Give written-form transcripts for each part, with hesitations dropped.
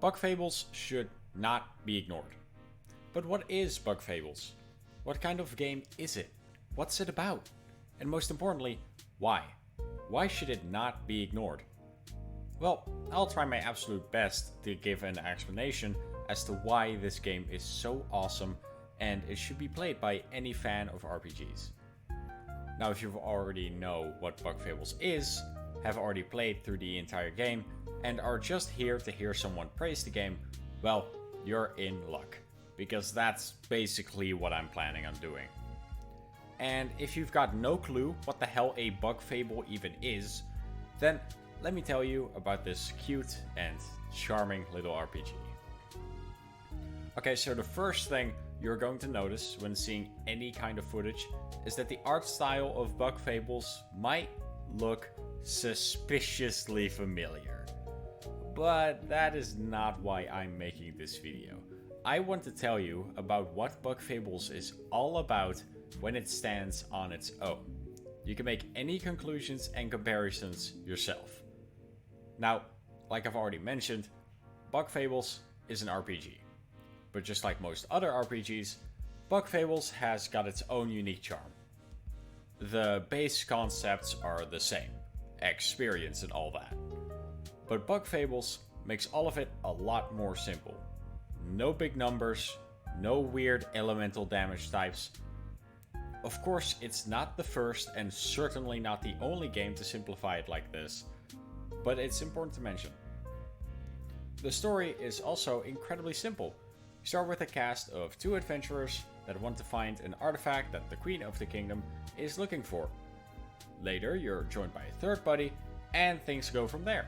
Bug Fables should not be ignored. But what is Bug Fables? What kind of game is it? What's it about? And most importantly, why? Why should it not be ignored? Well, I'll try my absolute best to give an explanation as to why this game is so awesome and it should be played by any fan of RPGs. Now, if you already know what Bug Fables is, have already played through the entire game, and are just here to hear someone praise the game, well, you're in luck. Because that's basically what I'm planning on doing. And if you've got no clue what the hell a Bug Fable even is, then let me tell you about this cute and charming little RPG. Okay, so the first thing you're going to notice when seeing any kind of footage is that the art style of Bug Fables might look suspiciously familiar. But that is not why I'm making this video. I want to tell you about what Bug Fables is all about when it stands on its own. You can make any conclusions and comparisons yourself. Now, like I've already mentioned, Bug Fables is an RPG. But just like most other RPGs, Bug Fables has got its own unique charm. The base concepts are the same, experience and all that. But Bug Fables makes all of it a lot more simple. No big numbers, no weird elemental damage types. Of course, it's not the first and certainly not the only game to simplify it like this, but it's important to mention. The story is also incredibly simple. You start with a cast of 2 adventurers that want to find an artifact that the Queen of the Kingdom is looking for. Later, you're joined by a 3rd buddy, and things go from there.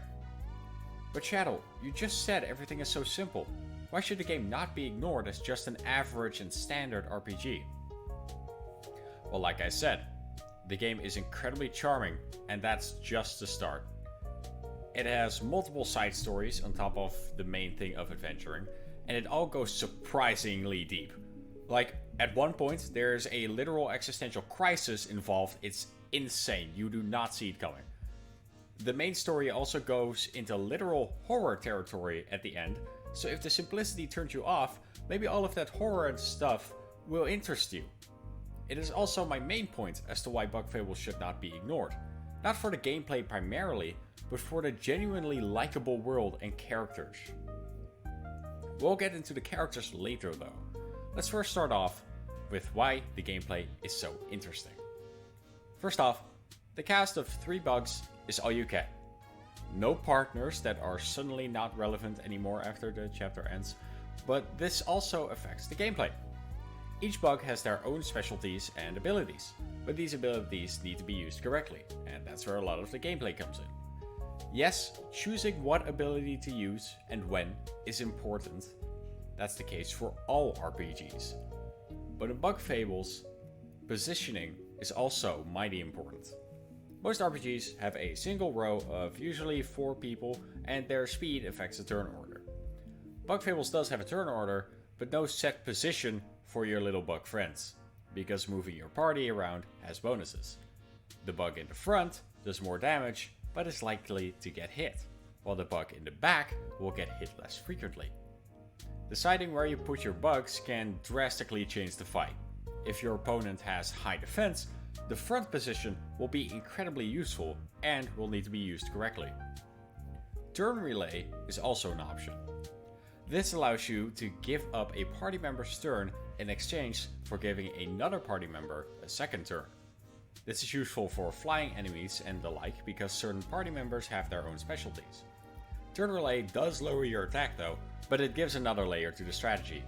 But Shadow, you just said everything is so simple. Why should the game not be ignored as just an average and standard RPG? Well, like I said, the game is incredibly charming, and that's just the start. It has multiple side stories on top of the main thing of adventuring, and it all goes surprisingly deep. Like, at one point, there's a literal existential crisis involved. It's insane. You do not see it coming. The main story also goes into literal horror territory at the end, so if the simplicity turns you off, maybe all of that horror and stuff will interest you. It is also my main point as to why Bug Fables should not be ignored. Not for the gameplay primarily, but for the genuinely likable world and characters. We'll get into the characters later though. Let's first start off with why the gameplay is so interesting. First off, the cast of 3 bugs is all you get. No partners that are suddenly not relevant anymore after the chapter ends, but this also affects the gameplay. Each bug has their own specialties and abilities, but these abilities need to be used correctly, and that's where a lot of the gameplay comes in. Yes, choosing what ability to use and when is important. That's the case for all RPGs. But in Bug Fables, positioning is also mighty important. Most RPGs have a single row of usually 4 people, and their speed affects the turn order. Bug Fables does have a turn order, but no set position for your little bug friends, because moving your party around has bonuses. The bug in the front does more damage, but is likely to get hit, while the bug in the back will get hit less frequently. Deciding where you put your bugs can drastically change the fight. If your opponent has high defense, the front position will be incredibly useful and will need to be used correctly. Turn relay is also an option. This allows you to give up a party member's turn in exchange for giving another party member a second turn. This is useful for flying enemies and the like because certain party members have their own specialties. Turn relay does lower your attack though, but it gives another layer to the strategy.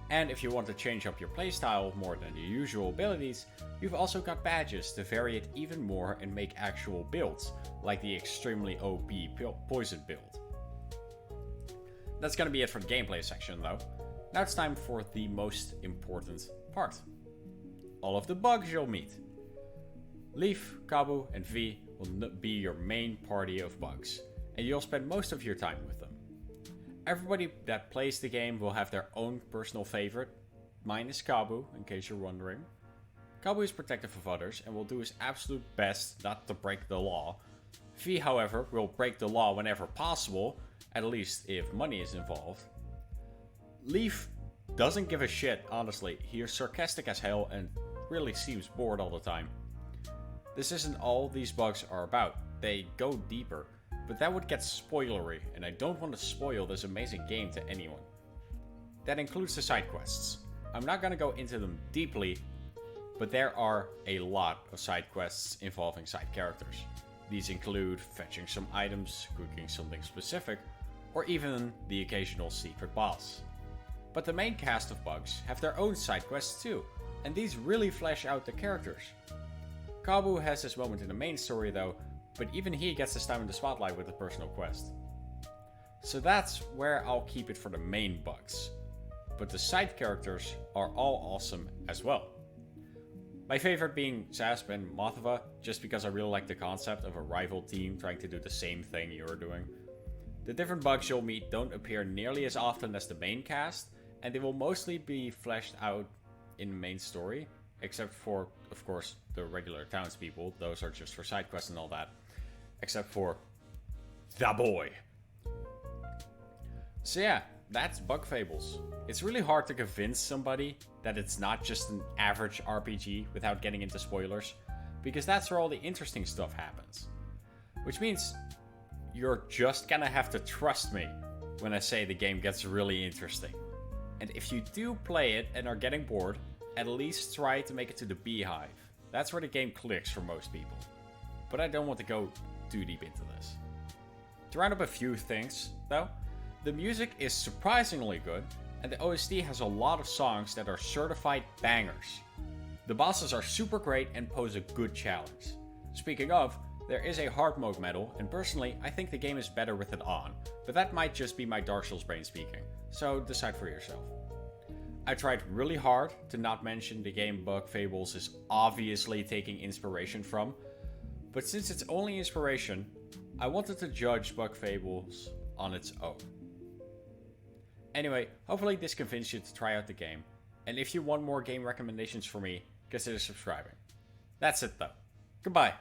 And if you want to change up your playstyle more than your usual abilities, you've also got badges to vary it even more and make actual builds, like the extremely OP poison build. That's gonna be it for the gameplay section though. Now it's time for the most important part. All of the bugs you'll meet. Leaf, Kabu, and V will be your main party of bugs, and you'll spend most of your time with them. Everybody that plays the game will have their own personal favorite. Mine is Kabu, in case you're wondering. Kabu is protective of others and will do his absolute best not to break the law. V, however, will break the law whenever possible, at least if money is involved. Leaf doesn't give a shit, honestly. He is sarcastic as hell and really seems bored all the time. This isn't all these bugs are about. They go deeper, but that would get spoilery, and I don't want to spoil this amazing game to anyone. That includes the side quests. I'm not gonna go into them deeply, but there are a lot of side quests involving side characters. These include fetching some items, cooking something specific, or even the occasional secret boss. But the main cast of bugs have their own side quests too, and these really flesh out the characters. Kabu has his moment in the main story though, but even he gets his time in the spotlight with a personal quest. So that's where I'll keep it for the main bugs. But the side characters are all awesome as well. My favorite being Zasp and Mothva, just because I really like the concept of a rival team trying to do the same thing you're doing. The different bugs you'll meet don't appear nearly as often as the main cast, and they will mostly be fleshed out in the main story, except for, of course, the regular townspeople. Those are just for side quests and all that. Except for the boy. So yeah, that's Bug Fables. It's really hard to convince somebody that it's not just an average RPG without getting into spoilers, because that's where all the interesting stuff happens. Which means you're just gonna have to trust me when I say the game gets really interesting. And if you do play it and are getting bored, at least try to make it to the Beehive. That's where the game clicks for most people. But I don't want to go too deep into this. To round up a few things, though, the music is surprisingly good, and the OST has a lot of songs that are certified bangers. The bosses are super great and pose a good challenge. Speaking of, there is a hard mode medal, and personally, I think the game is better with it on, but that might just be my Dark Souls brain speaking, so decide for yourself. I tried really hard to not mention the game Bug Fables is obviously taking inspiration from, but since it's only inspiration, I wanted to judge Bug Fables on its own. Anyway, hopefully this convinced you to try out the game, and if you want more game recommendations from me, consider subscribing. That's it though. Goodbye.